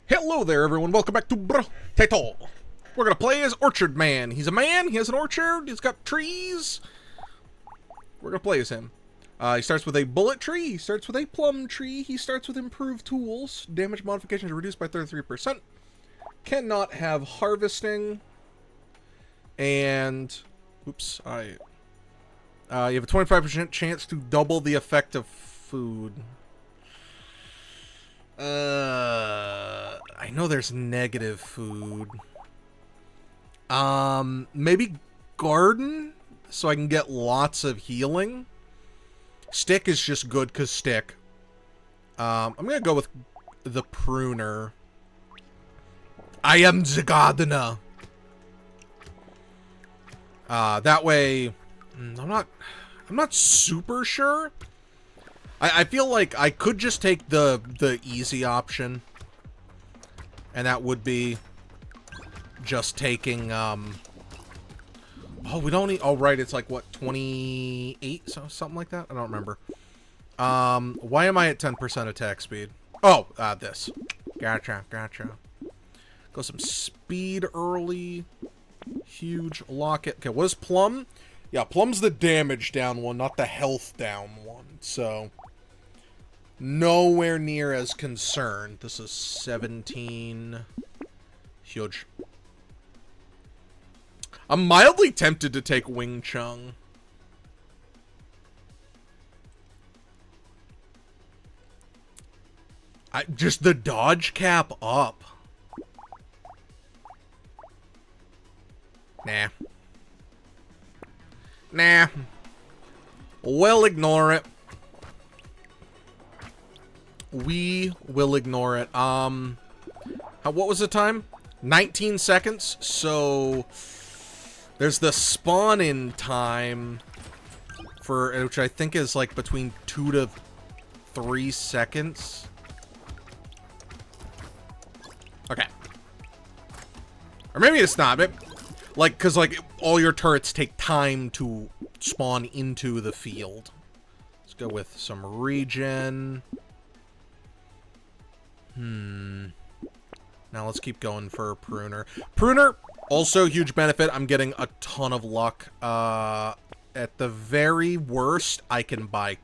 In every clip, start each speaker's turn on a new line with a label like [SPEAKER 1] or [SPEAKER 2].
[SPEAKER 1] Hello there, everyone. Welcome back to Brotato. We're gonna play as Orchard Man. He's a man. He has an orchard. He's got trees. We're gonna play as him. He starts with a bullet tree. He starts with a plum tree. He starts with improved tools. Damage modifications are reduced by 33%. Cannot have harvesting. And oops, you have a 25% chance to double the effect of food. I know there's negative food. Maybe garden, so I can get lots of healing. Stick is just good because stick. I'm gonna go with the pruner. I am the gardener. That way, I'm not super sure. I feel like I could just take the easy option. And that would be just taking, oh, we don't need, oh, right, it's like, what, 28? So, something like that? I don't remember. Why am I at 10% attack speed? Oh, this. Gotcha. Go some speed early. Huge locket. Okay, what is plum? Yeah, plum's the damage down one, not the health down one. So, nowhere near as concerned. This is 17. Huge. I'm mildly tempted to take Wing Chun. Just the dodge cap up. Nah. We'll ignore it. We will ignore it. What was the time? 19 seconds. So there's the spawn in time for which I think is like between 2 to 3 seconds. Okay. Or maybe it's not. Like, cause like all your turrets take time to spawn into the field. Let's go with some regen. Now let's keep going for pruner. Pruner, also huge benefit. I'm getting a ton of luck. At the very worst, I can buy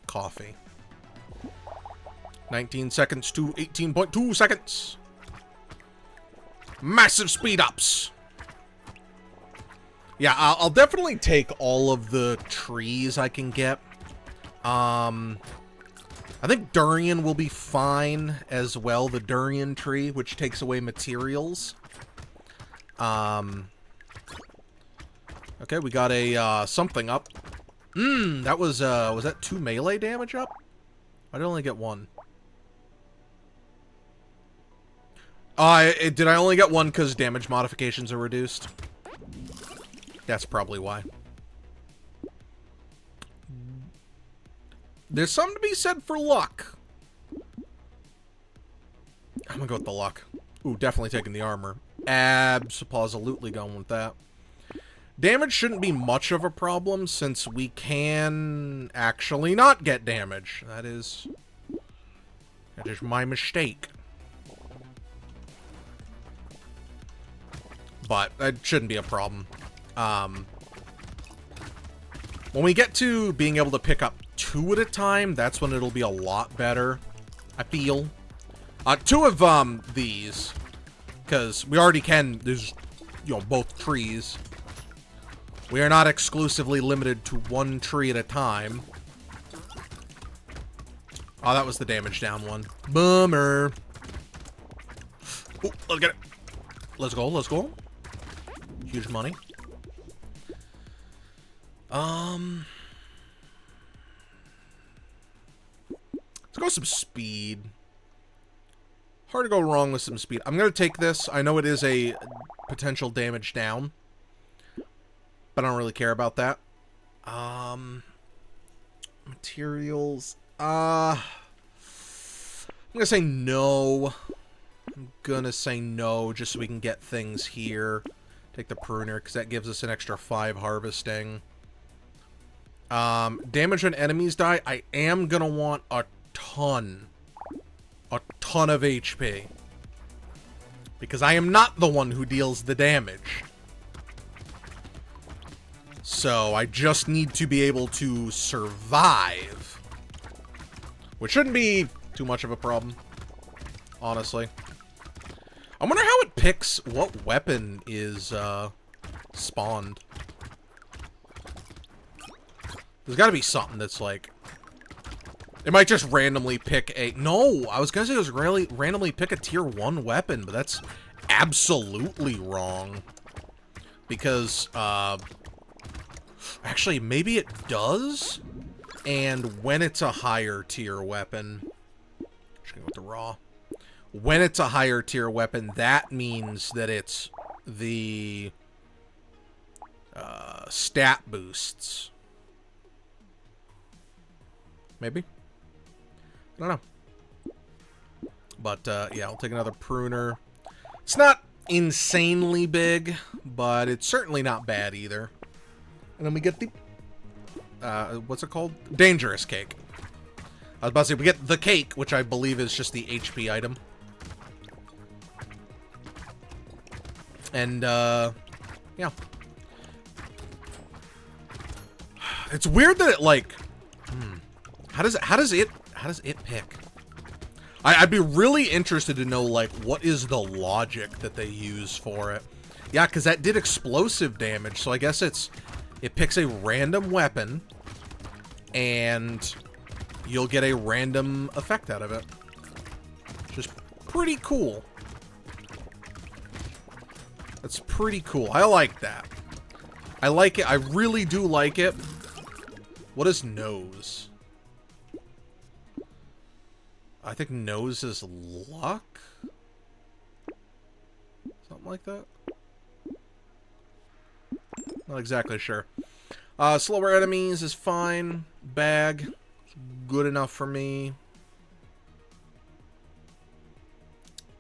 [SPEAKER 1] coffee. 19 seconds to 18.2 seconds. Massive speed ups. Yeah, I'll definitely take all of the trees I can get. I think durian will be fine as well. The durian tree, which takes away materials. Okay, we got a, something up. That was that 2 melee damage up? I did only get 1. Did I only get 1 because damage modifications are reduced? That's probably why. There's something to be said for luck. I'm gonna go with the luck. Ooh, definitely taking the armor. Absolutely going with that. Damage shouldn't be much of a problem since we can actually not get damage. That is my mistake. But that shouldn't be a problem. When we get to being able to pick up 2 at a time, that's when it'll be a lot better, I feel. 2 of these, because we already can, there's, you know, both trees. We are not exclusively limited to 1 tree at a time. Oh, that was the damage down one. Bummer. Ooh, let's get it. Let's go. Huge money. Let's go some speed. Hard to go wrong with some speed. I'm going to take this. I know it is a potential damage down, but I don't really care about that. Materials. I'm going to say no. Just so we can get things here. Take the pruner, because that gives us an extra 5 harvesting. Damage when enemies die. I am going to want a ton of HP. Because I am not the one who deals the damage. So I just need to be able to survive. Which shouldn't be too much of a problem, honestly. I wonder how it picks what weapon is spawned. There's got to be something that's like... It might just randomly pick a... No, I was going to say it was really randomly pick a tier 1 weapon, but that's absolutely wrong. Because, actually, maybe it does? And when it's a higher tier weapon... Just going to go with the raw. When it's a higher tier weapon, that means that it's the stat boosts. Maybe? I don't know. But, yeah, I'll take another pruner. It's not insanely big, but it's certainly not bad either. And then we get the... what's it called? Dangerous cake. I was about to say, we get the cake, which I believe is just the HP item. And, yeah. It's weird that it, like... How does it pick? I'd be really interested to know, like, what is the logic that they use for it. Yeah, because that did explosive damage, so I guess it picks a random weapon, and you'll get a random effect out of it. Which is pretty cool. That's pretty cool. I like that. I like it. I really do like it. What is nose? I think nose is luck? Something like that? Not exactly sure. Slower enemies is fine. Bag. Good enough for me.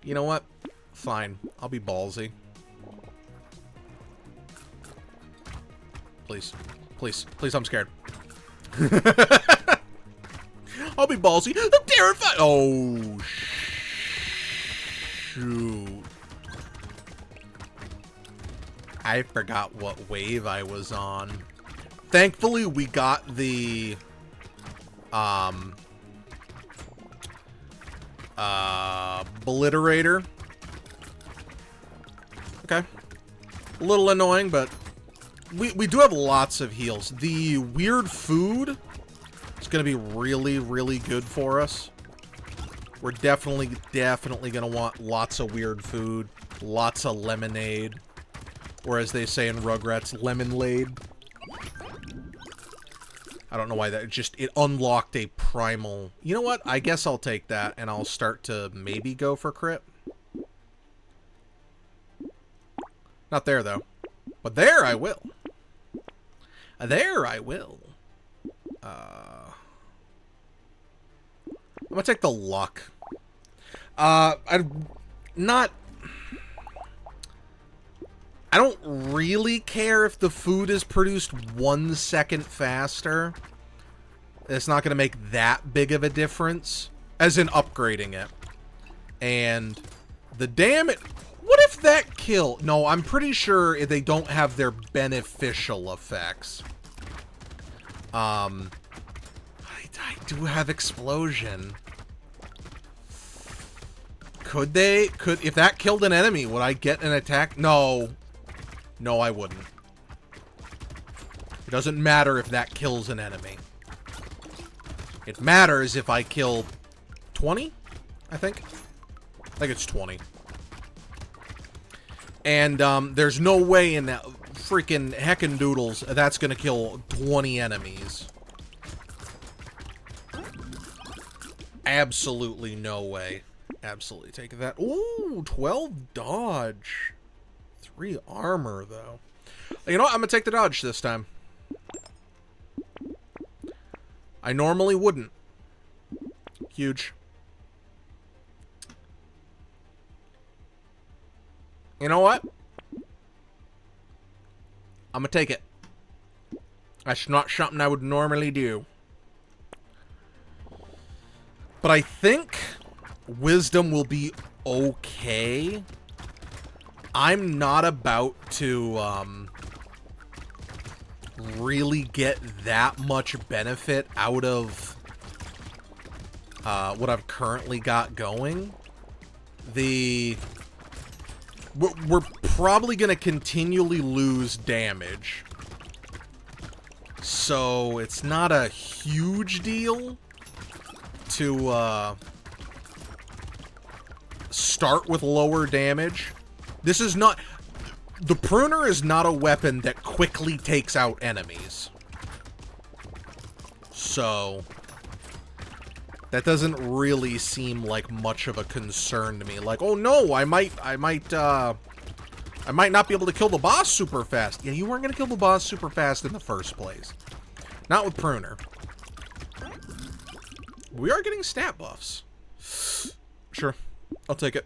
[SPEAKER 1] You know what? Fine. I'll be ballsy. Please. Please. Please, I'm scared. I'll be ballsy. I'm terrified. Oh, shoot. I forgot what wave I was on. Thankfully, we got the obliterator. Okay. A little annoying, but we do have lots of heals. The weird food is going to be really, really good for us. We're definitely going to want lots of weird food, lots of lemonade, or as they say in Rugrats, lemon-lade. I don't know why that, it unlocked a primal. You know what? I guess I'll take that, and I'll start to maybe go for crit. Not there, though. But there I will. There I will. I'm gonna take the luck. I don't really care if the food is produced 1 second faster. It's not gonna make that big of a difference, as in upgrading it. And the damage... What if that kill... No, I'm pretty sure they don't have their beneficial effects. I do have explosion. Could they... If that killed an enemy, would I get an attack? No. No, I wouldn't. It doesn't matter if that kills an enemy. It matters if I kill 20, I think. I think it's 20. And there's no way in that freaking heckin'-doodles that's gonna kill 20 enemies. Absolutely no way. Absolutely take that. Ooh, 12 dodge. 3 armor, though. You know what? I'm gonna take the dodge this time. I normally wouldn't. Huge. You know what? I'm gonna take it. That's not something I would normally do. But I think wisdom will be okay. I'm not about to really get that much benefit out of what I've currently got going. We're probably going to continually lose damage. So it's not a huge deal to start with lower damage. This is not... The pruner is not a weapon that quickly takes out enemies. So that doesn't really seem like much of a concern to me. Like, oh no, I might not be able to kill the boss super fast. Yeah, you weren't going to kill the boss super fast in the first place. Not with pruner. We are getting stat buffs. Sure. I'll take it.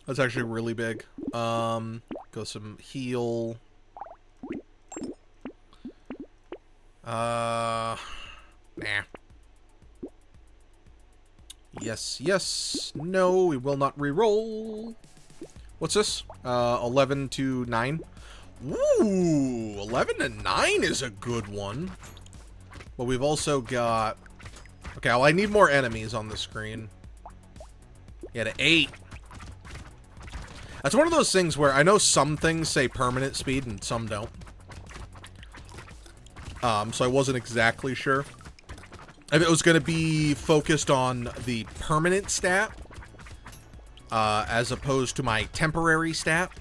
[SPEAKER 1] That's actually really big. Go some heal. Nah. Yes, yes. No, we will not reroll. What's this? 11 to 9. Ooh, 11 to 9 is a good one. But we've also got... Okay, well, I need more enemies on the screen. Yeah, to 8. That's one of those things where I know some things say permanent speed and some don't. So I wasn't exactly sure if it was going to be focused on the permanent stat as opposed to my temporary stat.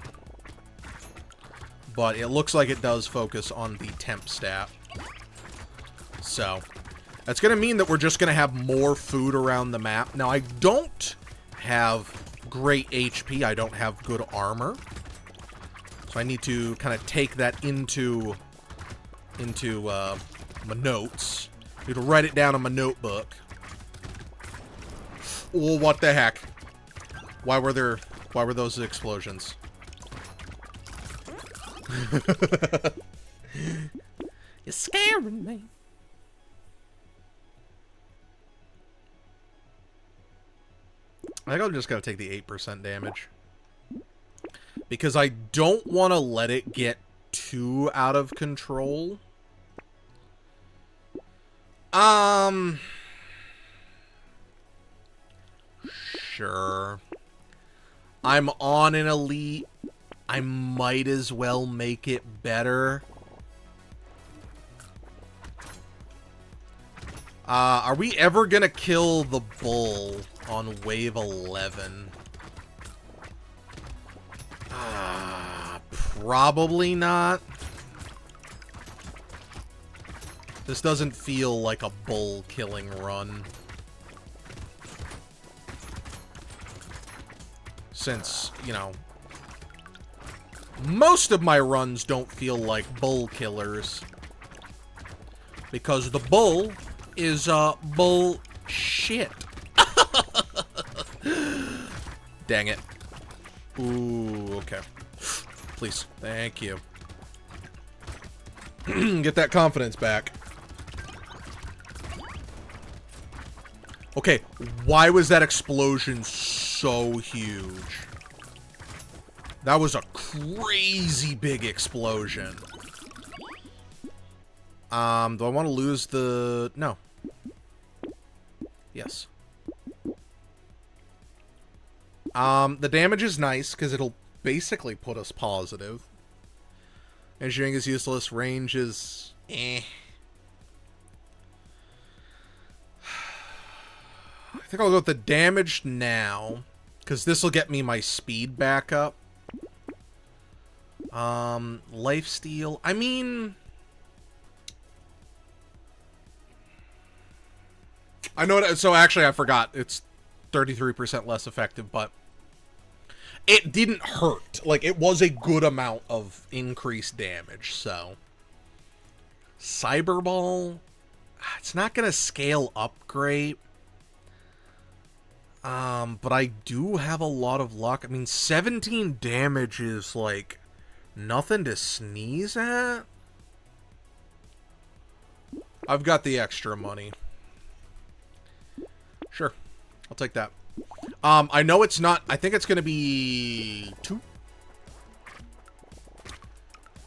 [SPEAKER 1] But it looks like it does focus on the temp stat. So that's going to mean that we're just going to have more food around the map. Now, I don't have great HP. I don't have good armor. So I need to kind of take that into my notes. I need to write it down in my notebook. Oh, what the heck? Why were those explosions? You're scaring me. I think I'm just going to take the 8% damage. Because I don't want to let it get too out of control. Sure. I'm on an elite. I might as well make it better. Are we ever gonna kill the bull on wave 11? Probably not. This doesn't feel like a bull killing run. Since, you know, most of my runs don't feel like bull killers. Because the bull is, bullshit. Dang it. Ooh, okay. Please. Thank you. Get that confidence back. Okay, why was that explosion so huge? That was a crazy big explosion. Do I want to lose the... No. Yes. The damage is nice, because it'll basically put us positive. Engineering is useless. Range is... eh. I think I'll go with the damage now, because this will get me my speed back up. Lifesteal. I mean... I know it, so actually I forgot. It's 33% less effective, but it didn't hurt. Like, it was a good amount of increased damage, so. Cyberball. It's not going to scale up great. But I do have a lot of luck. I mean, 17 damage is, like, nothing to sneeze at. I've got the extra money. Sure. I'll take that. I know it's not... I think it's going to be 2.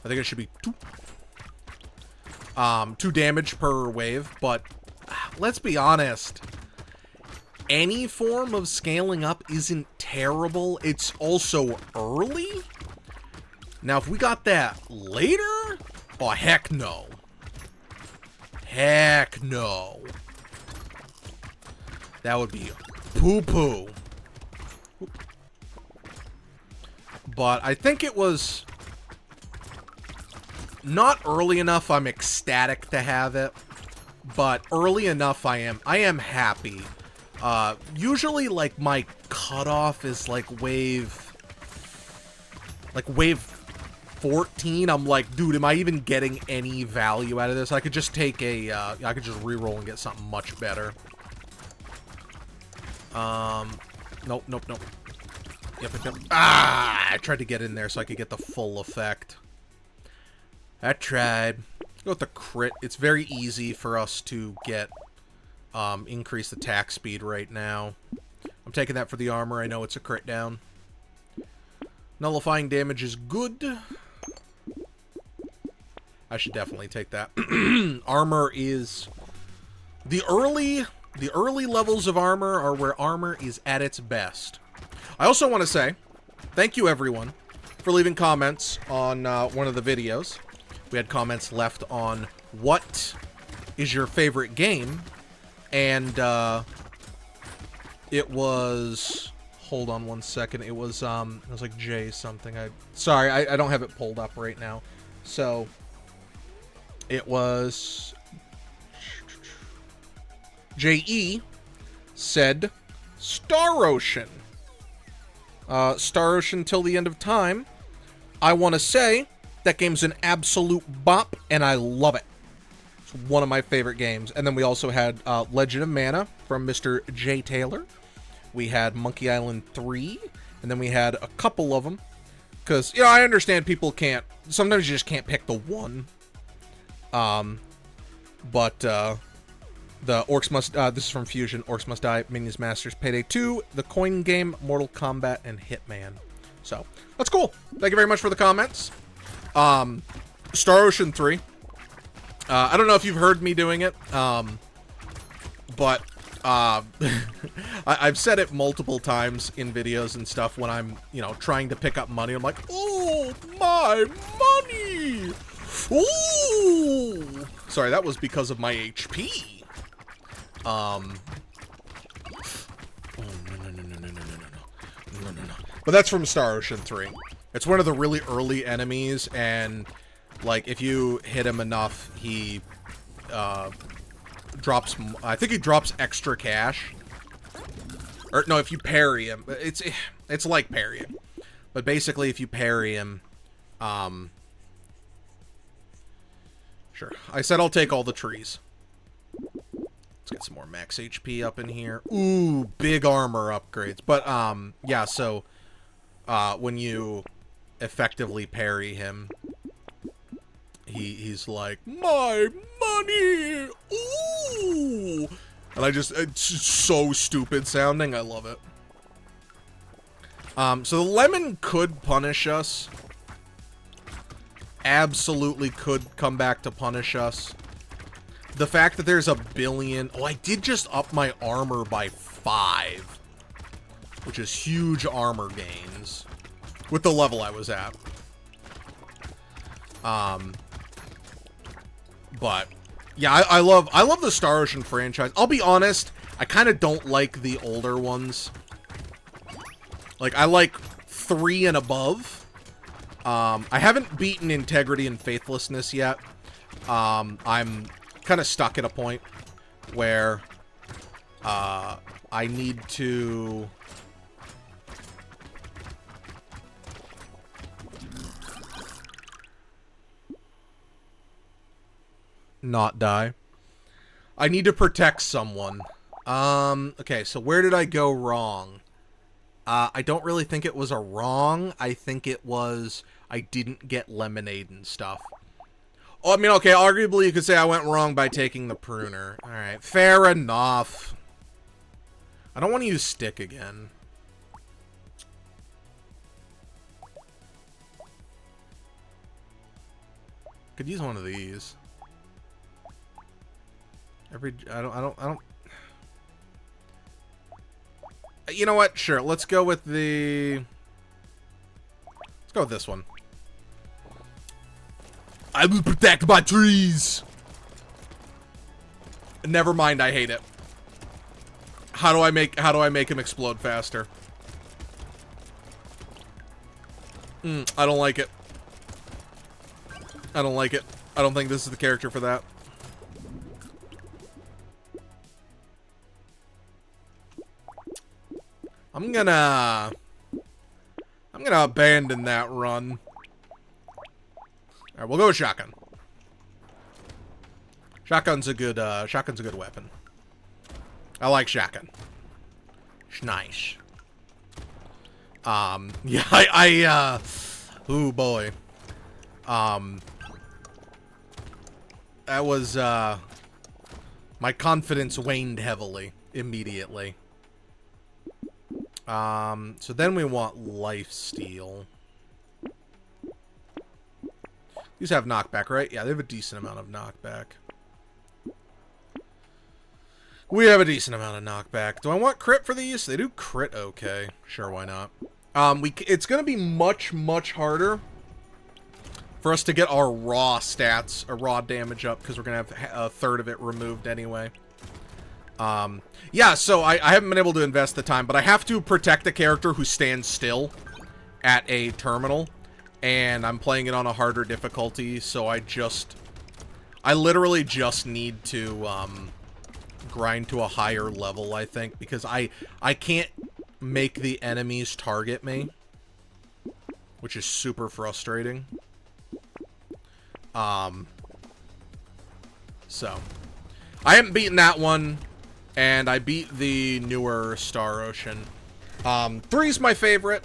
[SPEAKER 1] I think it should be 2. 2 damage per wave, but let's be honest. Any form of scaling up isn't terrible. It's also early. Now, if we got that later... Oh, heck no. Heck no. That would be poo-poo. But I think it was not early enough I'm ecstatic to have it, but early enough I am happy. Usually, like, my cutoff is like wave 14. I'm like, dude, am I even getting any value out of this? I could just take a, I could just reroll and get something much better. Nope. Yep. Ah, I tried to get in there so I could get the full effect. I tried. Go with the crit. It's very easy for us to get, increased attack speed right now. I'm taking that for the armor. I know it's a crit down. Nullifying damage is good. I should definitely take that. Armor is... The early levels of armor are where armor is at its best. I also want to say, thank you everyone for leaving comments on one of the videos. We had comments left on what is your favorite game, and it was... Hold on one second. It was like J something. Sorry, I don't have it pulled up right now. So it was JE said Star Ocean. Star Ocean Till the End of Time. I want to say that game's an absolute bop, and I love it. It's one of my favorite games. And then we also had Legend of Mana from Mr. J. Taylor. We had Monkey Island 3, and then we had a couple of them. Because, you know, I understand people can't... Sometimes you just can't pick the one. But the Orcs Must... this is from Fusion. Orcs Must Die, Minions Masters, Payday 2, The Coin Game, Mortal Kombat, and Hitman. So, that's cool. Thank you very much for the comments. Star Ocean 3. I don't know if you've heard me doing it, but... I've said it multiple times in videos and stuff when I'm, you know, trying to pick up money. I'm like, oh, my money! Ooh! Sorry, that was because of my HP. Oh, no. But that's from Star Ocean 3. It's one of the really early enemies, and, like, if you hit him enough, he, drops... I think he drops extra cash. Or, no, if you parry him. It's like parrying. But basically, if you parry him... Sure. I said I'll take all the trees. Let's get some more max HP up in here. Ooh, big armor upgrades. But, yeah, so... when you effectively parry him... He's like, my money! Ooh! And it's so stupid sounding. I love it. So the lemon could punish us. Absolutely could come back to punish us. The fact that there's a billion... Oh, I did just up my armor by 5. Which is huge armor gains. With the level I was at. But yeah, I love the Star Ocean franchise. I'll be honest, I kind of don't like the older ones. Like, I like 3 and above. I haven't beaten Integrity and Faithlessness yet. I'm kind of stuck at a point where I need to... not die. I need to protect someone. Okay, so where did I go wrong? I don't really think it was a wrong. I think it was I didn't get lemonade and stuff. Oh, I mean, okay, arguably you could say I went wrong by taking the pruner. Alright, fair enough. I don't want to use stick again. Could use one of these. I don't. You know what? Sure. Let's go with the. Let's go with this one. I will protect my trees. Never mind. I hate it. How do I make him explode faster? I don't like it. I don't like it. I don't think this is the character for that. I'm gonna abandon that run. Alright, we'll go with shotgun. Shotgun's a good weapon. I like shotgun. It's nice. Yeah, ooh boy. That was, my confidence waned heavily immediately. So then we want lifesteal. These have knockback, right? Yeah, they have a decent amount of knockback. We have a decent amount of knockback. Do I want crit for these? They do crit okay. Sure, why not? It's gonna be much, much harder for us to get our raw stats, or raw damage up, because we're gonna have a third of it removed anyway. Yeah, so I haven't been able to invest the time, but I have to protect a character who stands still at a terminal, and I'm playing it on a harder difficulty, so I literally just need to, grind to a higher level, I think, because I can't make the enemies target me, which is super frustrating. So, I haven't beaten that one, and I beat the newer Star Ocean. 3's my favorite.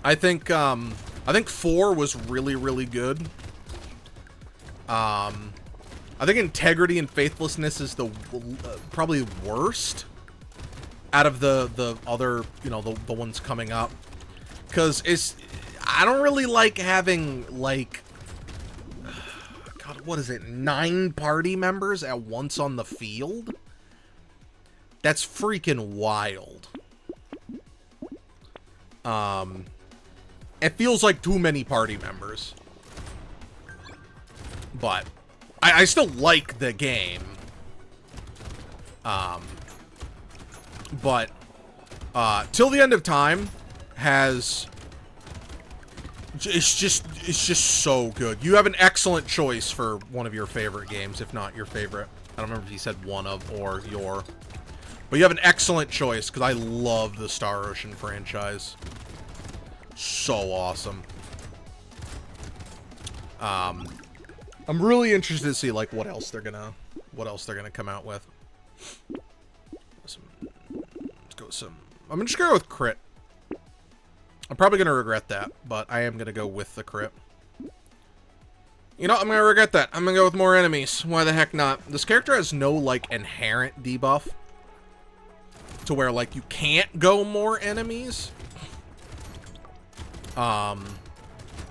[SPEAKER 1] I think 4 was really, really good. I think Integrity and Faithlessness is the probably worst out of the other, you know, the ones coming up. Because I don't really like having, like, God, what is it, 9 party members at once on the field? That's freaking wild. It feels like too many party members. But I still like the game. But Till the End of Time has... It's just so good. You have an excellent choice for one of your favorite games, if not your favorite. I don't remember if he said one of or your. But you have an excellent choice, because I love the Star Ocean franchise. So awesome. I'm really interested to see, like, what else they're gonna come out with. Let's go with some. I'm just gonna go with crit. I'm probably gonna regret that, but I am gonna go with the crit. You know, I'm gonna regret that. I'm gonna go with more enemies. Why the heck not? This character has no, like, inherent debuff to where, like, you can't go more enemies. At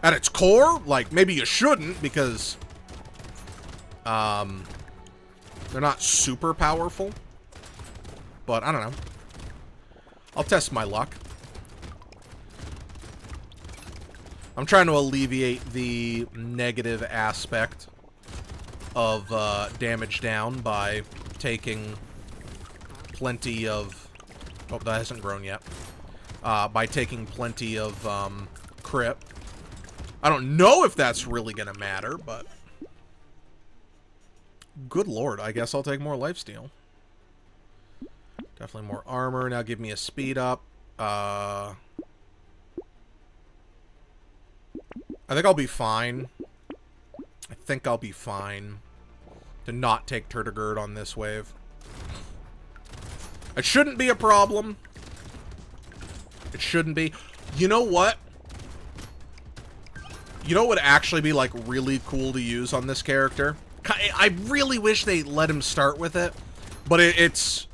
[SPEAKER 1] its core, like, maybe you shouldn't, because they're not super powerful. But I don't know. I'll test my luck. I'm trying to alleviate the negative aspect of damage down by taking plenty of... Oh, that hasn't grown yet. By taking plenty of crit. I don't know if that's really going to matter, but... Good lord, I guess I'll take more lifesteal. Definitely more armor. Now give me a speed up. I think I'll be fine. I think I'll be fine to not take Turdigird on this wave. It shouldn't be a problem. It shouldn't be. You know what? You know what would actually be, like, really cool to use on this character? I really wish they let him start with it, but it's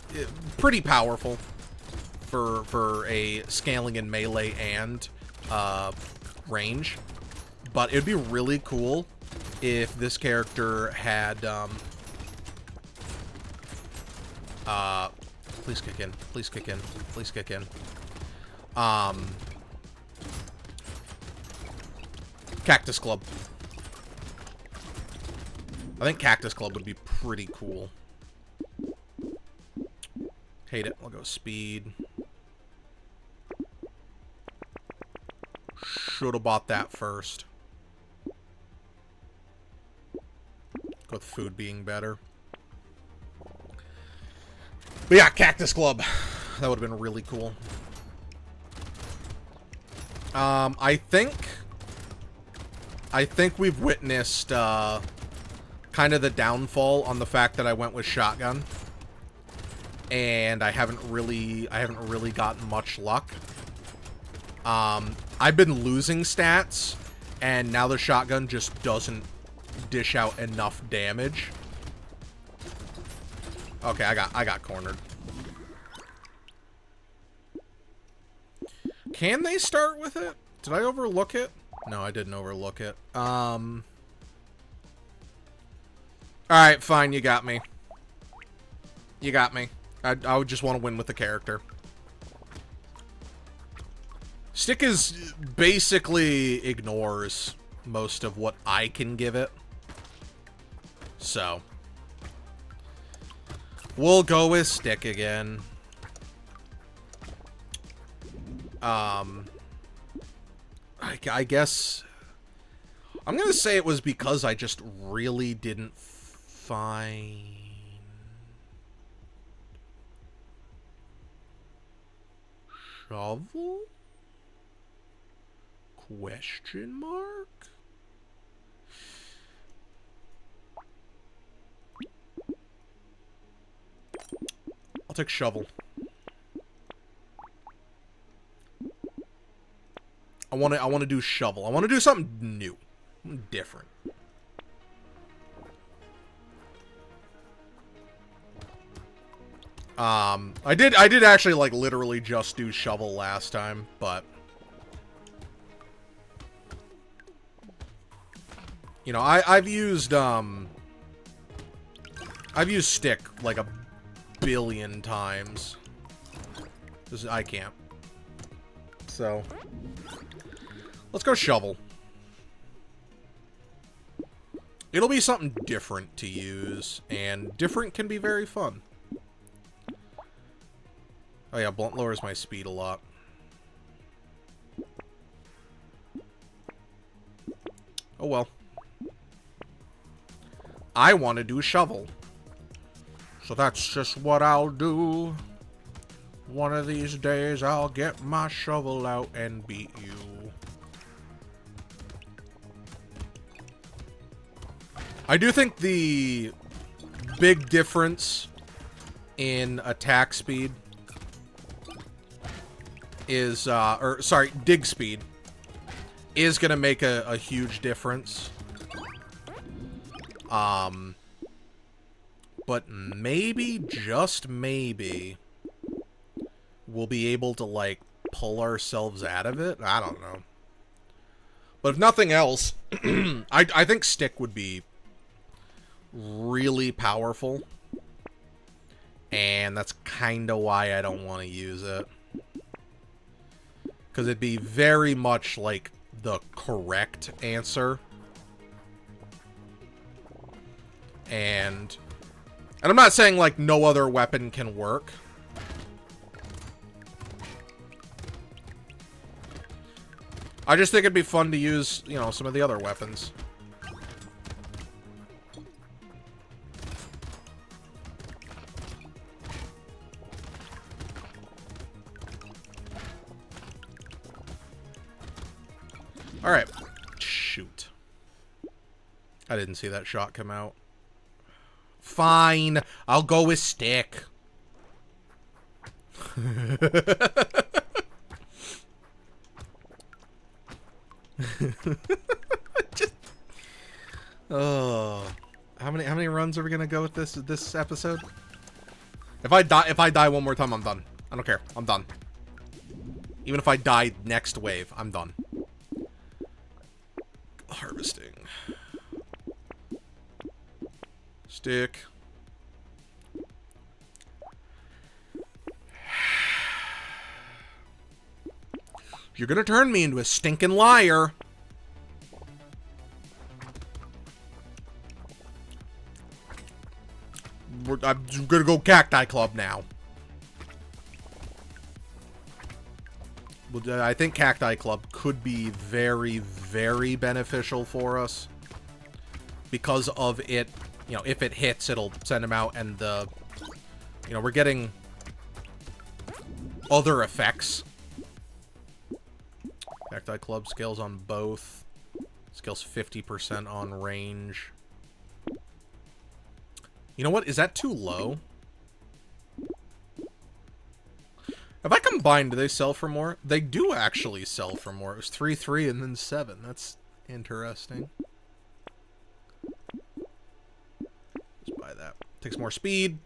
[SPEAKER 1] pretty powerful. for a scaling in melee and range. But it'd be really cool if this character had please kick in. Please kick in. Please kick in. Cactus Club. I think Cactus Club would be pretty cool. Hate it. I'll go speed. Should have bought that first. Go with food being better. But yeah, Cactus Club. That would have been really cool. I think we've witnessed kind of the downfall on the fact that I went with shotgun, and I haven't really gotten much luck. I've been losing stats, and now the shotgun just doesn't dish out enough damage. Okay, I got cornered. Can they start with it? Did I overlook it? No, I didn't overlook it. Alright, fine, you got me. You got me. I would just want to win with the character. Stick is basically ignores most of what I can give it. So we'll go with Stick again. I guess I'm gonna say it was because I just really didn't find shovel? Question mark? I'll take shovel. I want to do shovel. I want to do something new, different. I did actually like literally just do shovel last time, but you know, I've used Stick like a billion times. I can't. So let's go shovel. It'll be something different to use, and different can be very fun. Oh yeah, blunt lowers my speed a lot. Oh well. I want to do shovel. So that's just what I'll do. One of these days I'll get my shovel out and beat you. I do think the big difference in attack speed is, dig speed is gonna make a huge difference. But maybe, just maybe, we'll be able to, like, pull ourselves out of it? I don't know. But if nothing else, I think Stick would be really powerful. And that's kind of why I don't want to use it. Because it'd be very much, like, the correct answer. And I'm not saying, like, no other weapon can work. I just think it'd be fun to use, you know, some of the other weapons. Alright. Shoot. I didn't see that shot come out. Fine. I'll go with Stick. Just, oh, how many runs are we gonna go with this episode? If I die one more time, I'm done. I don't care. I'm done. Even if I die next wave, I'm done. Harvesting. Stick. You're gonna turn me into a stinking liar. I'm gonna go Cacti Club now. I think Cacti Club could be very, very beneficial for us. Because of it, you know, if it hits, it'll send them out, and the... You know, we're getting other effects. Cacti Club scales on both. Scales 50% on range. You know what? Is that too low? If I combine, do they sell for more? They do actually sell for more. It was 3, 3, and then 7. That's interesting. Just buy that. Takes more speed.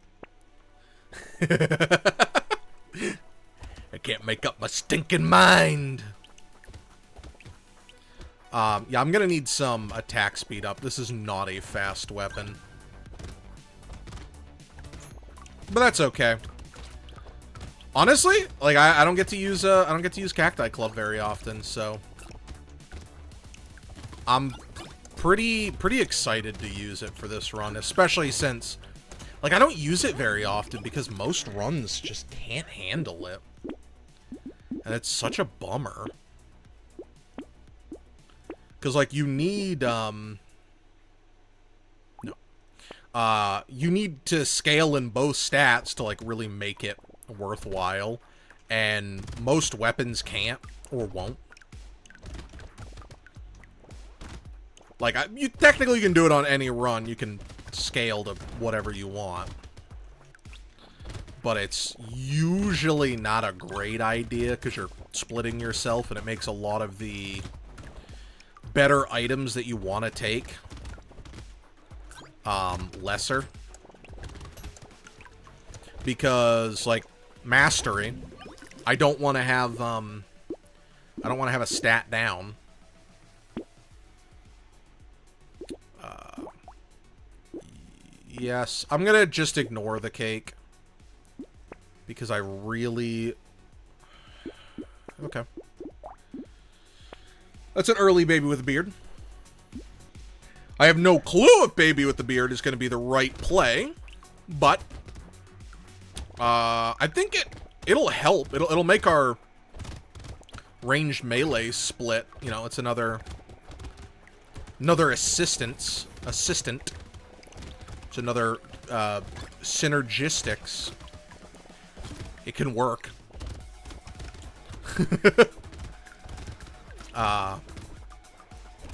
[SPEAKER 1] I can't make up my stinking mind. Yeah, I'm gonna need some attack speed up. This is not a fast weapon. But that's okay. Honestly, like I don't get to use Cacti Club very often, so I'm pretty excited to use it for this run, especially since like I don't use it very often because most runs just can't handle it. And it's such a bummer. Cuz like you need you need to scale in both stats to like really make it worthwhile, and most weapons can't or won't. Like you technically can do it on any run. You can scale to whatever you want, but it's usually not a great idea because you're splitting yourself, and it makes a lot of the better items that you want to take lesser. Because like mastery, I don't want to have a stat down. Yes, I'm gonna just ignore the cake because I really... Okay. That's an early baby with a beard. I have no clue if baby with the beard is going to be the right play, but I think it'll help. It'll make our ranged melee split. You know, it's another assistant. It's another synergistics. It can work.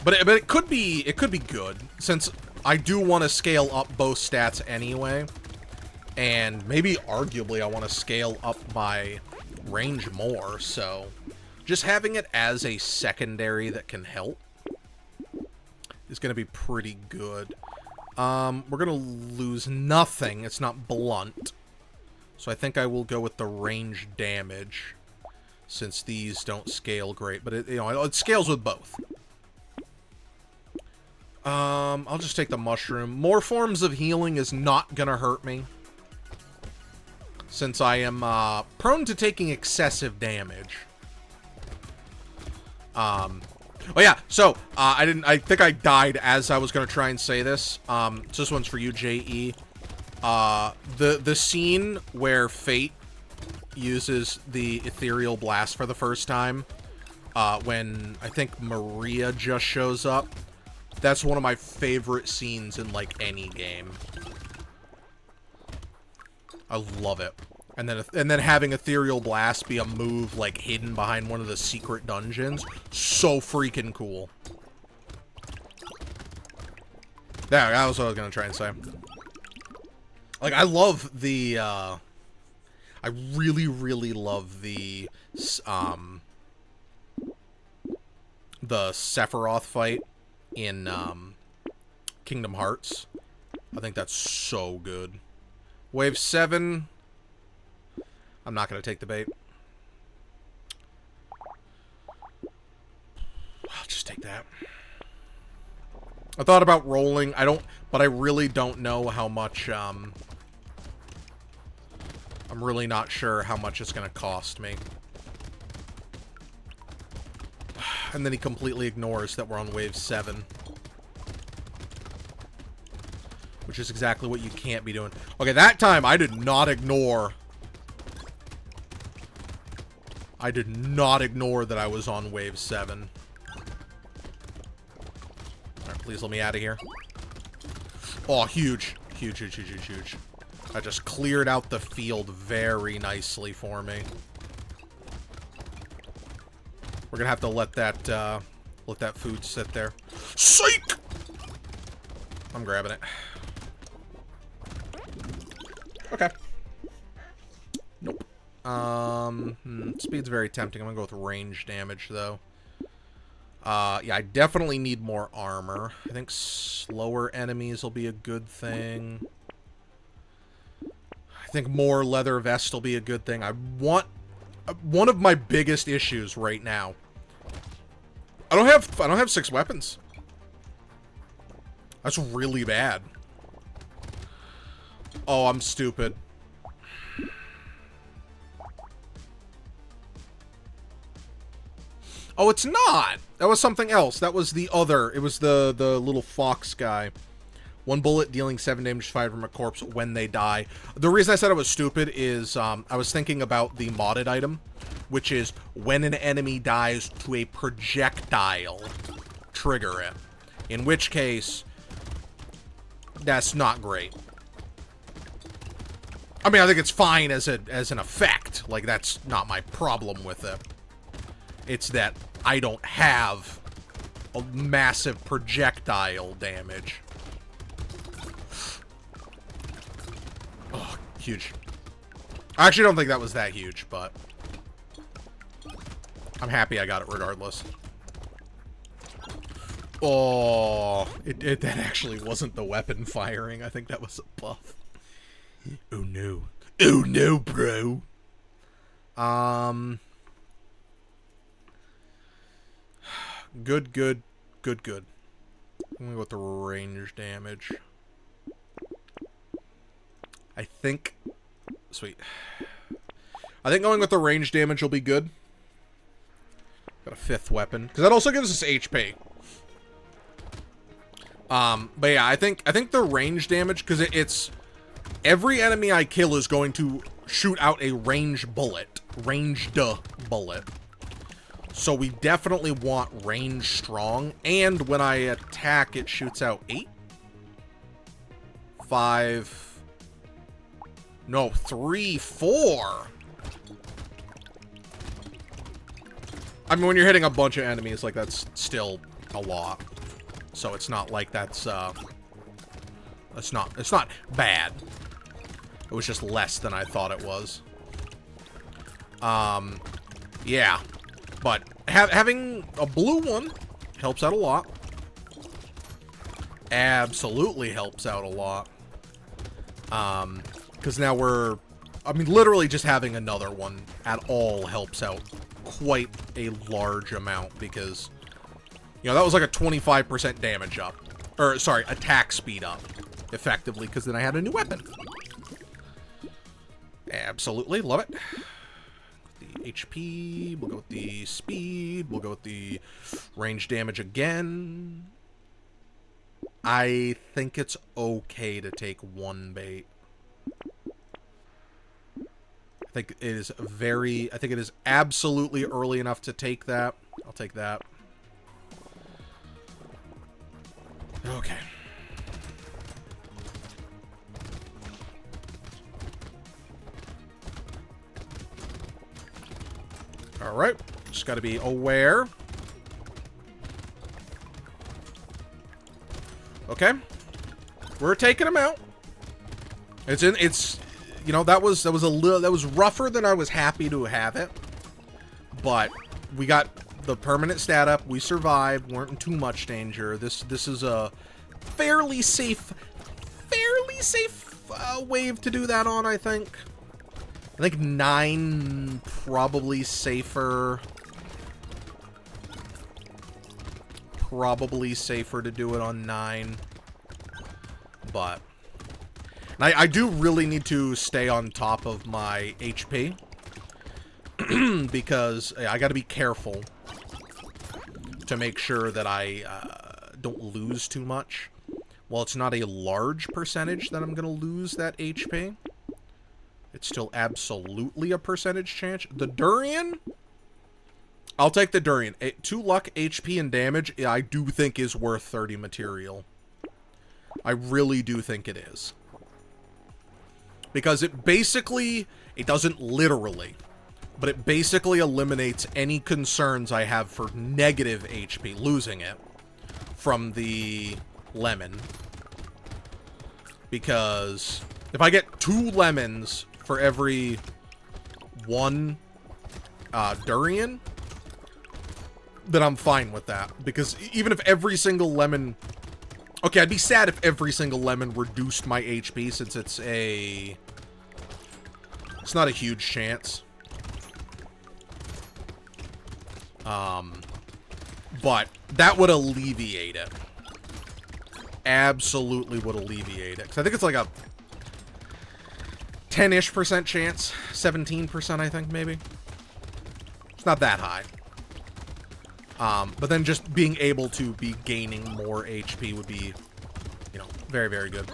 [SPEAKER 1] But it could be good, since I do want to scale up both stats anyway, and maybe arguably I want to scale up my range more, so just having it as a secondary that can help is going to be pretty good. We're going to lose nothing. It's not blunt, so I think I will go with the range damage, since these don't scale great, but it scales with both. I'll just take the mushroom. More forms of healing is not gonna hurt me, since I am prone to taking excessive damage. Oh yeah, so I think I died as I was gonna try and say this. So this one's for you, JE. The scene where Fate uses the ethereal blast for the first time, when I think Maria just shows up. That's one of my favorite scenes in, like, any game. I love it. And then having Ethereal Blast be a move, like, hidden behind one of the secret dungeons. So freaking cool. There, that was what I was gonna try and say. Like, I love the, I really, really love the Sephiroth fight in Kingdom Hearts. I think that's so good. Wave 7. I'm not going to take the bait. that. I thought about rolling. But I really don't know how much, I'm really not sure how much it's going to cost me. And then he completely ignores that we're on wave 7. Which is exactly what you can't be doing. Okay, that time I did not ignore. I did not ignore that I was on wave 7. Alright, please let me out of here. Oh, huge. Huge, huge, huge, huge, huge. I just cleared out the field very nicely for me. We're gonna have to let that food sit there. Psych! I'm grabbing it. Okay. Nope. Speed's very tempting. I'm gonna go with range damage, though. Yeah, I definitely need more armor. I think slower enemies will be a good thing. I think more leather vest will be a good thing. I want... One of my biggest issues right now. I don't have 6 weapons. That's really bad. Oh, I'm stupid. Oh, it's not! That was something else. That was the other. It was the little fox guy. 1 bullet dealing 7 damage fired from a corpse when they die. The reason I said I was stupid is I was thinking about the modded item, which is when an enemy dies to a projectile, trigger it. In which case, that's not great. I mean, I think it's fine as an effect. Like, that's not my problem with it. It's that I don't have a massive projectile damage. Oh, huge. I actually don't think that was that huge, but I'm happy I got it regardless. Oh, that actually wasn't the weapon firing. I think that was a buff. Oh no. Oh no, bro. Good, good, good, good. I'm gonna go with the range damage. I think... Sweet. I think going with the range damage will be good. Got a 5th weapon. Because that also gives us HP. But yeah, I think the range damage, because it's... Every enemy I kill is going to shoot out a ranged bullet. Ranged bullet. So we definitely want range strong. And when I attack, it shoots out 8? 5... No, 3, 4. I mean, when you're hitting a bunch of enemies, like, that's still a lot. So it's not like it's not bad. It was just less than I thought it was. Yeah. But having a blue one helps out a lot. Absolutely helps out a lot. Because now we're... I mean, literally just having another one at all helps out quite a large amount, because, you know, that was like a 25% damage up. Or, sorry, attack speed up, effectively, because then I had a new weapon. Absolutely, love it. The HP, we'll go with the speed, we'll go with the range damage again. I think it's okay to take 1 bait. I think it is absolutely early enough to take that. I'll take that. Okay. Alright. Just gotta be aware. Okay. We're taking him out. It's you know, that was rougher than I was happy to have it. But we got the permanent stat up. We survived. Weren't in too much danger. This is a fairly safe wave to do that on, I think. I think 9 probably safer. probably safer to do it on 9. But I do really need to stay on top of my HP. Because I gotta be careful to make sure that I don't lose too much. Well, it's not a large percentage that I'm gonna lose that HP. It's still absolutely a percentage chance. The durian? I'll take the durian. 2 luck, HP, and damage, I do think is worth 30 material. I really do think it is. Because it basically, it doesn't literally, but it basically eliminates any concerns I have for negative HP, losing it, from the lemon. Because if I get 2 lemons for every 1 durian, then I'm fine with that. Because even if every single lemon... Okay, I'd be sad if every single lemon reduced my HP, since it's a... It's not a huge chance. But that would alleviate it. Absolutely would alleviate it. Because I think it's like a 10-ish% chance. 17%, I think, maybe. It's not that high. But then just being able to be gaining more HP would be, you know, very, very good.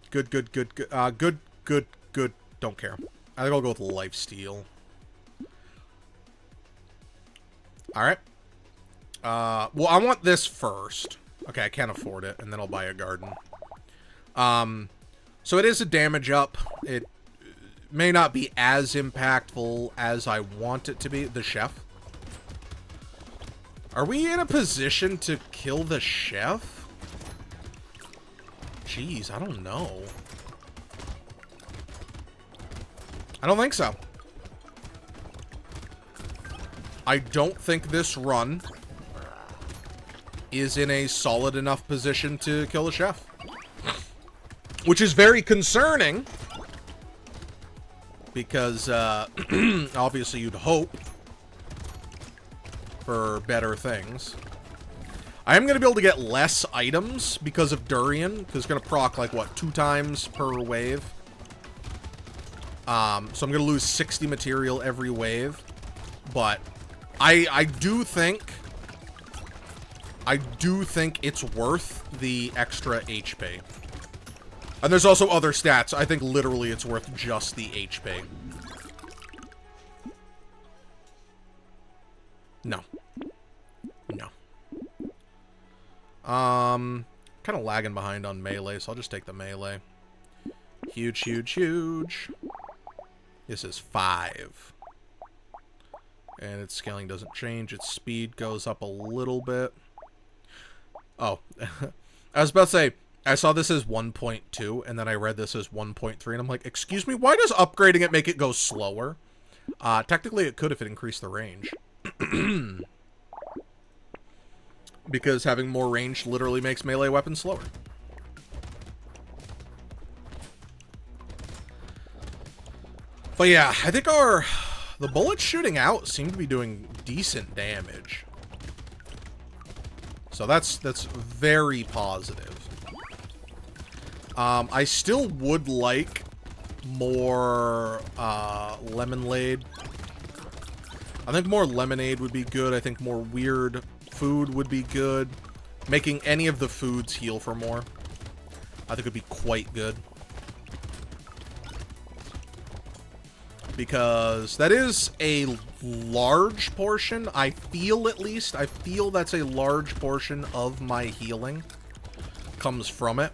[SPEAKER 1] Good. Don't care. I think I'll go with lifesteal. Alright. Well, I want this first. Okay, I can't afford it, and then I'll buy a garden. So it is a damage up. It may not be as impactful as I want it to be. The chef. Are we in a position to kill the chef? Jeez, I don't know. I don't think so. I don't think this run is in a solid enough position to kill the chef. Which is very concerning. Because, obviously you'd hope for better things. I am going to be able to get less items because of durian. Because it's going to proc, like, what, 2 times per wave. So I'm going to lose 60 material every wave. But I do think it's worth the extra HP. And there's also other stats. I think literally it's worth just the HP. No. No. Kind of lagging behind on melee, so I'll just take the melee. Huge, huge, huge. This is 5. And its scaling doesn't change. Its speed goes up a little bit. Oh. I was about to say, I saw this as 1.2, and then I read this as 1.3, and I'm like, excuse me, why does upgrading it make it go slower? Technically it could if it increased the range. Because having more range literally makes melee weapons slower. But yeah, I think the bullets shooting out seem to be doing decent damage. So that's very positive. I still would like more lemonade. I think more lemonade would be good. I think more weird food would be good. Making any of the foods heal for more, I think would be quite good. Because that is a large portion. I feel, at least, I feel that's a large portion of my healing comes from it.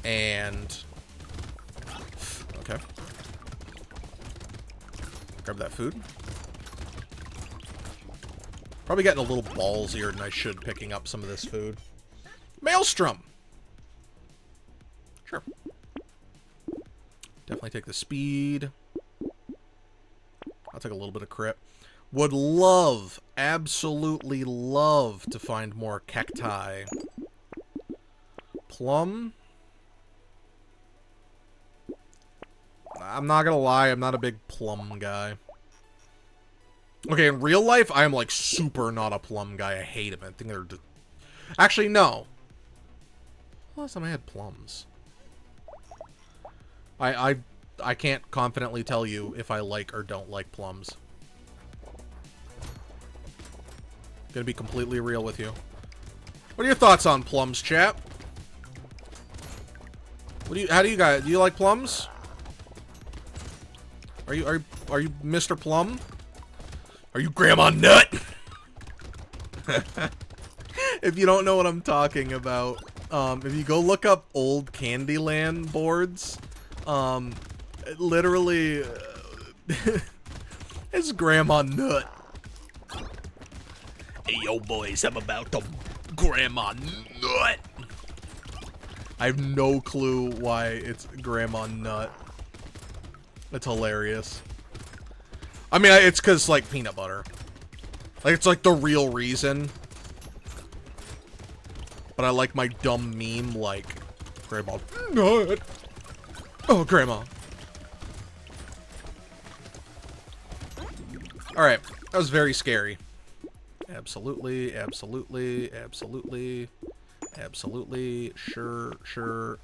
[SPEAKER 1] And okay, grab that food. Probably getting a little ballsier than I should picking up some of this food. Maelstrom. Sure. Definitely take the speed. I'll take a little bit of crit. Would love, absolutely love to find more cacti. Plum. I'm not gonna lie, I'm not a big plum guy. Okay, in real life, I am, like, super not a plum guy. I hate them. I think they're... Actually, no. Last time I had plums. I can't confidently tell you if I like or don't like plums. Gonna be completely real with you. What are your thoughts on plums, chat? How do you guys... Do you like plums? Are you Mr. Plum? Are you Grandma Nut? If you don't know what I'm talking about, if you go look up old Candyland boards, literally, it's Grandma Nut. Hey, yo, boys, I'm about to Grandma Nut. I have no clue why it's Grandma Nut. It's hilarious. I mean, it's because, like, peanut butter. Like, it's, like, the real reason. But I like my dumb meme, like, Grandma Nut. Oh, Grandma. Alright, that was very scary. Absolutely, absolutely, absolutely, absolutely. Sure, sure.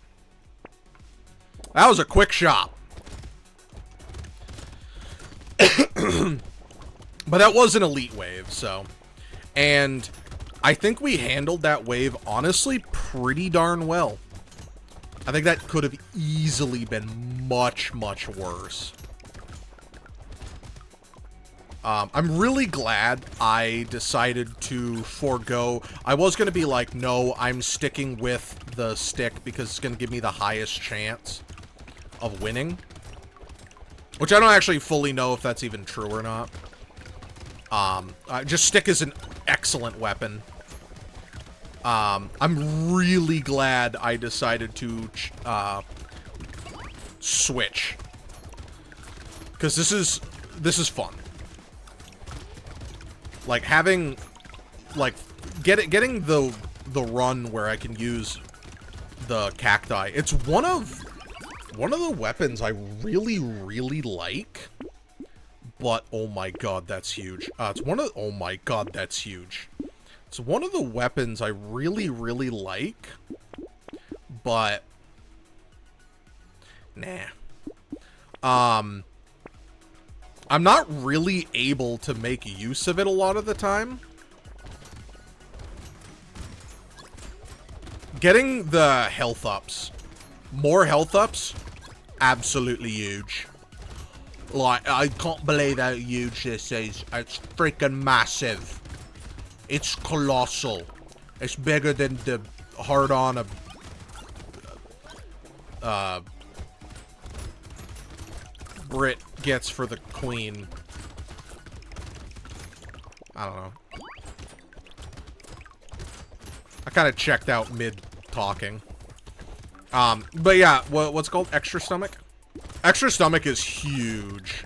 [SPEAKER 1] That was a quick shot. But that was an elite wave, so. And I think we handled that wave, honestly, pretty darn well. I think that could have easily been much, much worse. I'm really glad I decided to forego. I was going to be like, no, I'm sticking with the stick because it's going to give me the highest chance of winning. Which I don't actually fully know if that's even true or not. Just stick is an excellent weapon. I'm really glad I decided to switch. Because this is fun. Like having, like, getting the run where I can use the cacti. It's one of the weapons I really, really like. But oh my god, that's huge. Oh my god, that's huge. It's one of the weapons I really, really like. But nah. I'm not really able to make use of it a lot of the time. Getting the health ups. More health ups. Absolutely huge. Like, I can't believe how huge this is. It's freaking massive. It's colossal. It's bigger than the hard-on of... Brit gets for the queen. I don't know. I kind of checked out mid-talking. But yeah, what's it called? Extra stomach? Extra stomach is huge.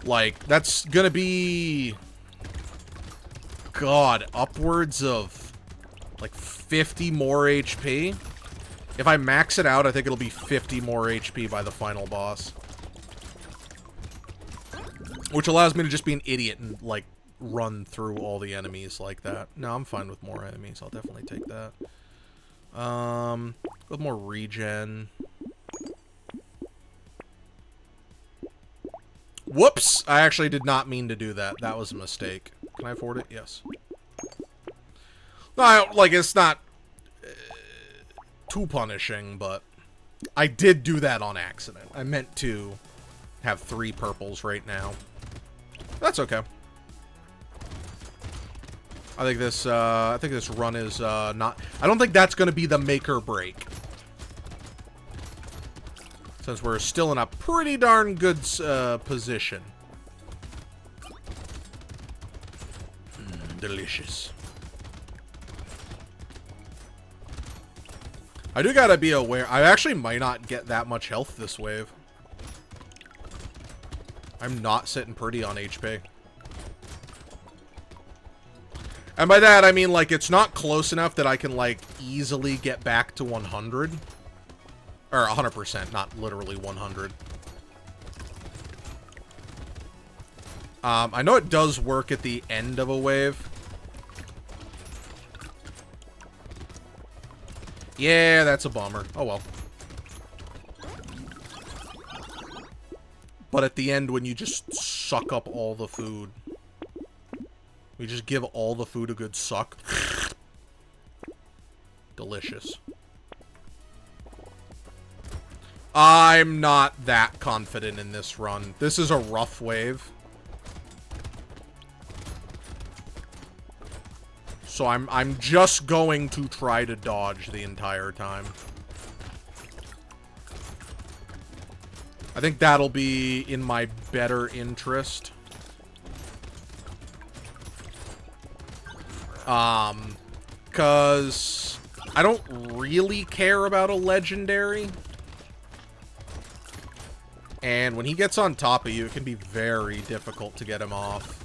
[SPEAKER 1] Like, that's gonna be... God, upwards of, like, 50 more HP. If I max it out, I think it'll be 50 more HP by the final boss. Which allows me to just be an idiot and, like, run through all the enemies like that. No, I'm fine with more enemies. I'll definitely take that. With more regen. Whoops! I actually did not mean to do that. That was a mistake. Can I afford it? Yes. No, like, it's not too punishing, but I did do that on accident. I meant to have 3 purples right now. That's okay. I think this run is not... I don't think that's going to be the make or break. Since we're still in a pretty darn good position. Delicious. I do gotta be aware. I actually might not get that much health this wave. I'm not sitting pretty on HP. And by that, I mean, like, it's not close enough that I can, like, easily get back to 100. Or 100%, not literally 100. I know it does work at the end of a wave. Yeah, that's a bummer. Oh well. But at the end, when you just suck up all the food, we just give all the food a good suck. Delicious. I'm not that confident in this run. This is a rough wave. So I'm just going to try to dodge the entire time. I think that'll be in my better interest. Cause I don't really care about a legendary. And when he gets on top of you, it can be very difficult to get him off.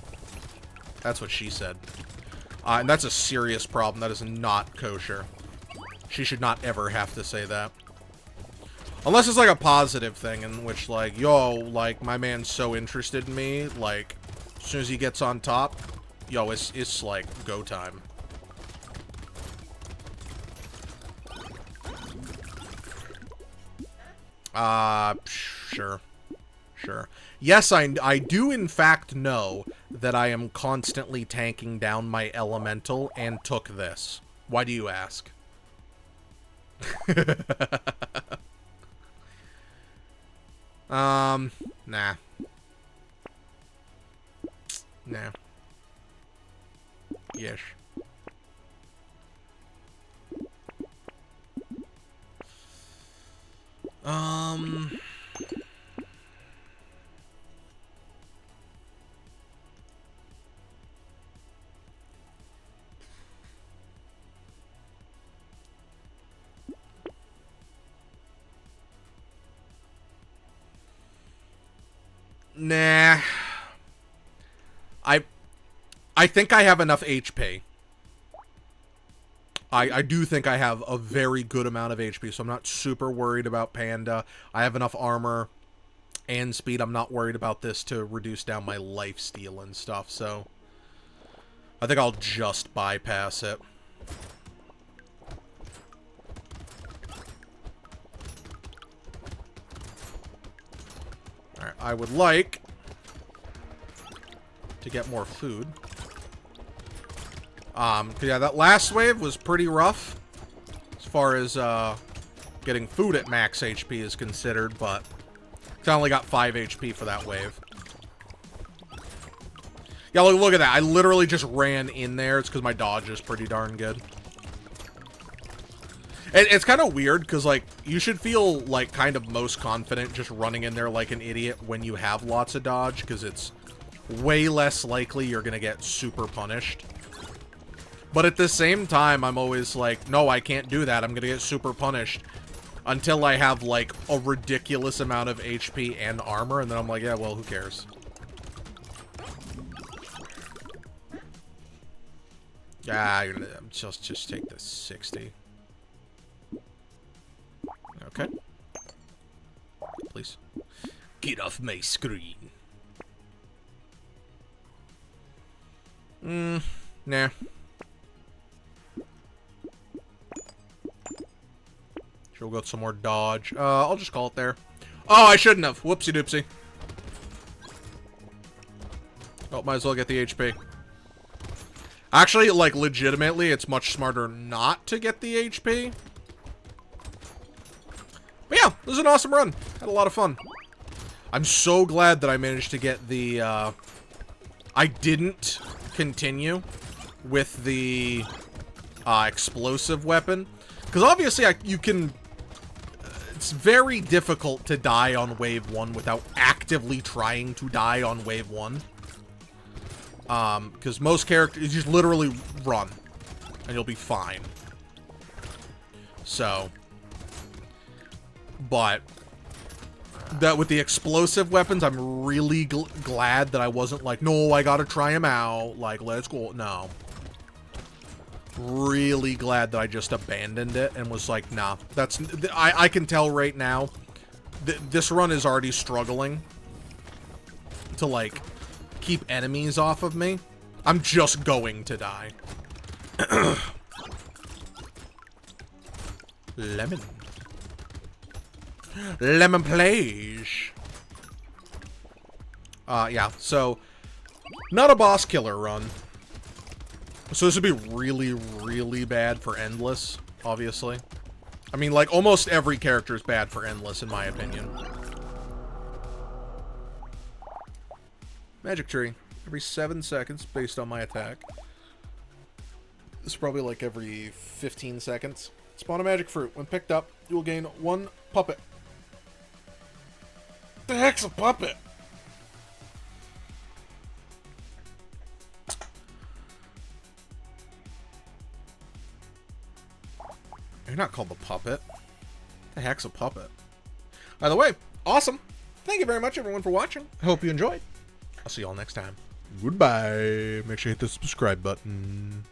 [SPEAKER 1] That's what she said. And that's a serious problem. That is not kosher. She should not ever have to say that. Unless it's like a positive thing in which, like, yo, like, my man's so interested in me, like, as soon as he gets on top, yo, it's like, go time. Sure. Sure. Yes, I do in fact know that I am constantly tanking down my elemental and took this. Why do you ask? Nah. Nah. Yes. Nah. I think I have enough HP. I do think I have a very good amount of HP, so I'm not super worried about Panda. I have enough armor and speed. I'm not worried about this to reduce down my lifesteal and stuff, so I think I'll just bypass it. Alright, I would like to get more food. Yeah, that last wave was pretty rough as far as getting food at max HP is considered, but I only got 5 HP for that wave. Yeah, look at that. I literally just ran in there. It's because my dodge is pretty darn good. It's kind of weird because, like, you should feel, like, kind of most confident just running in there like an idiot when you have lots of dodge, because it's way less likely you're going to get super punished. But at the same time, I'm always like, no, I can't do that. I'm going to get super punished until I have, like, a ridiculous amount of HP and armor. And then I'm like, yeah, well, who cares? Yeah, just take the 60. Okay. Please. Get off my screen. Nah. Sure, we'll get some more dodge. I'll just call it there. Oh, I shouldn't have. Whoopsie doopsie. Oh, might as well get the HP. Actually, like, legitimately, it's much smarter not to get the HP. But yeah, it was an awesome run. Had a lot of fun. I'm so glad that I managed to get the, I didn't continue with the, explosive weapon. Because obviously, you can... It's very difficult to die on wave 1 without actively trying to die on wave 1. Because most characters, you just literally run. And you'll be fine. So... But... that with the explosive weapons, I'm really glad that I wasn't like, no, I gotta try them out. Like, let's go. No. Really glad that I just abandoned it and was like, nah, that's... I can tell right now, this run is already struggling to, like, keep enemies off of me, I'm just going to die. Lemon. Lemon please. Yeah, so not a boss killer run. So this would be really, really bad for Endless, obviously. I mean, like, almost every character is bad for Endless, in my opinion. Magic tree. Every 7 seconds, based on my attack. This is probably like every 15 seconds. Spawn a magic fruit. When picked up, you will gain 1 puppet. What the heck's a puppet? You're not called the puppet. The heck's a puppet? By the way, awesome. Thank you very much, everyone, for watching. I hope you enjoyed. I'll see you all next time. Goodbye. Make sure you hit the subscribe button.